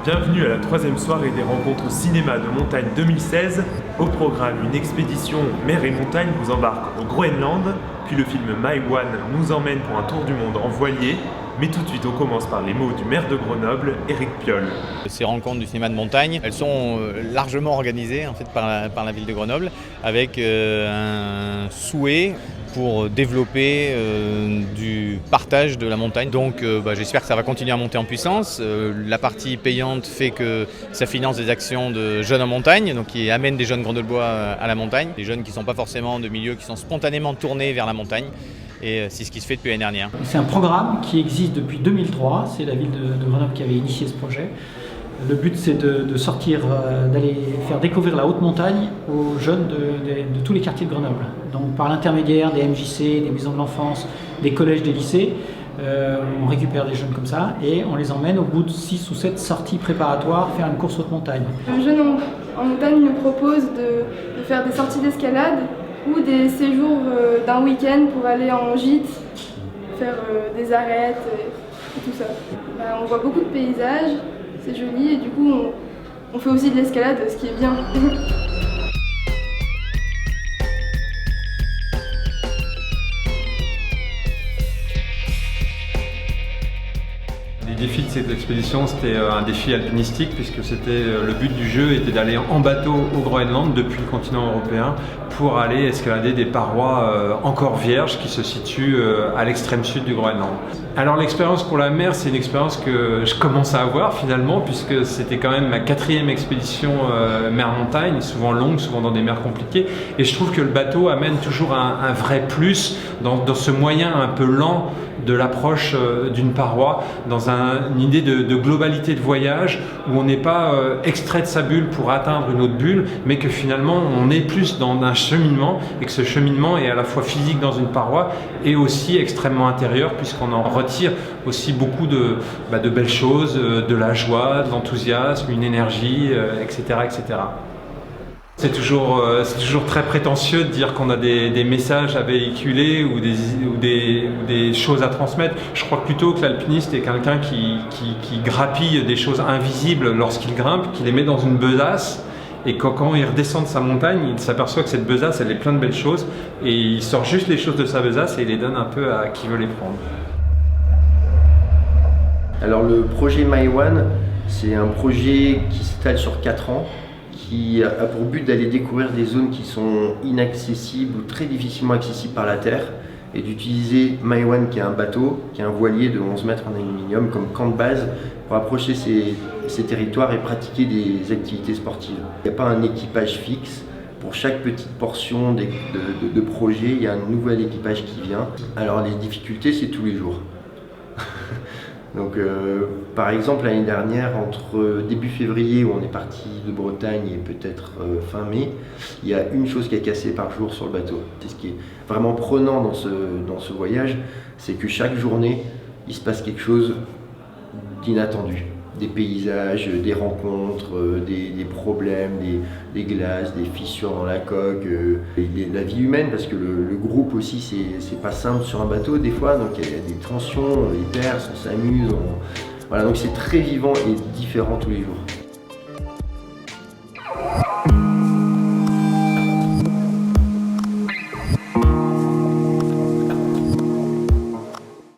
Bienvenue à la troisième soirée des rencontres cinéma de montagne 2016. Au programme, une expédition mer et montagne vous embarque au Groenland, puis le film My One nous emmène pour un tour du monde en voilier. Mais tout de suite, on commence par les mots du maire de Grenoble, Éric Piolle. Ces rencontres du cinéma de montagne, elles sont largement organisées en fait, par la ville de Grenoble, avec un souhait pour développer du partage de la montagne. Donc j'espère que ça va continuer à monter en puissance. La partie payante fait que ça finance des actions de jeunes en montagne, donc qui amènent des jeunes grenoblois à la montagne, des jeunes qui ne sont pas forcément de milieux, qui sont spontanément tournés vers la montagne. Et c'est ce qui se fait depuis l'année dernière. C'est un programme qui existe depuis 2003, c'est la ville de Grenoble qui avait initié ce projet. Le but c'est de sortir, d'aller faire découvrir la haute montagne aux jeunes de tous les quartiers de Grenoble. Donc par l'intermédiaire des MJC, des maisons de l'enfance, des collèges, des lycées, on récupère des jeunes comme ça et on les emmène au bout de 6 ou 7 sorties préparatoires faire une course haute montagne. Le jeune en montagne nous propose de faire des sorties d'escalade ou des séjours d'un week-end pour aller en gîte, faire des arêtes et tout ça. On voit beaucoup de paysages, c'est joli et du coup on fait aussi de l'escalade, ce qui est bien. Le défi de cette expédition, c'était un défi alpinistique puisque le but du jeu était d'aller en bateau au Groenland depuis le continent européen pour aller escalader des parois encore vierges qui se situent à l'extrême sud du Groenland. Alors l'expérience pour la mer, c'est une expérience que je commence à avoir finalement puisque c'était quand même ma 4e expédition mer-montagne, souvent longue, souvent dans des mers compliquées, et je trouve que le bateau amène toujours un vrai plus dans ce moyen un peu lent de l'approche d'une paroi, dans une idée de globalité de voyage où on n'est pas extrait de sa bulle pour atteindre une autre bulle, mais que finalement on est plus dans un cheminement et que ce cheminement est à la fois physique dans une paroi et aussi extrêmement intérieur puisqu'on en retire aussi beaucoup de belles choses, de la joie, de l'enthousiasme, une énergie, etc., etc. C'est toujours très prétentieux de dire qu'on a des messages à véhiculer ou des choses à transmettre. Je crois plutôt que l'alpiniste est quelqu'un qui grappille des choses invisibles lorsqu'il grimpe, qui les met dans une besace et quand il redescend de sa montagne, il s'aperçoit que cette besace elle est pleine de belles choses et il sort juste les choses de sa besace et il les donne un peu à qui veut les prendre. Alors le projet My One, c'est un projet qui s'étale sur 4 ans, qui a pour but d'aller découvrir des zones qui sont inaccessibles ou très difficilement accessibles par la terre et d'utiliser My One qui est un bateau, qui est un voilier de 11 mètres en aluminium comme camp de base pour approcher ces territoires et pratiquer des activités sportives. Il n'y a pas un équipage fixe. Pour chaque petite portion de projet, il y a un nouvel équipage qui vient. Alors les difficultés, c'est tous les jours. Donc, par exemple, l'année dernière, entre début février où on est parti de Bretagne et peut-être fin mai, il y a une chose qui a cassé par jour sur le bateau. C'est ce qui est vraiment prenant dans ce voyage, c'est que chaque journée, il se passe quelque chose d'inattendu. Des paysages, des rencontres, des problèmes, des glaces, des fissures dans la coque, la vie humaine, parce que le groupe aussi c'est pas simple sur un bateau des fois, donc il y a des tensions, on les perce, on s'amuse, voilà, donc c'est très vivant et différent tous les jours.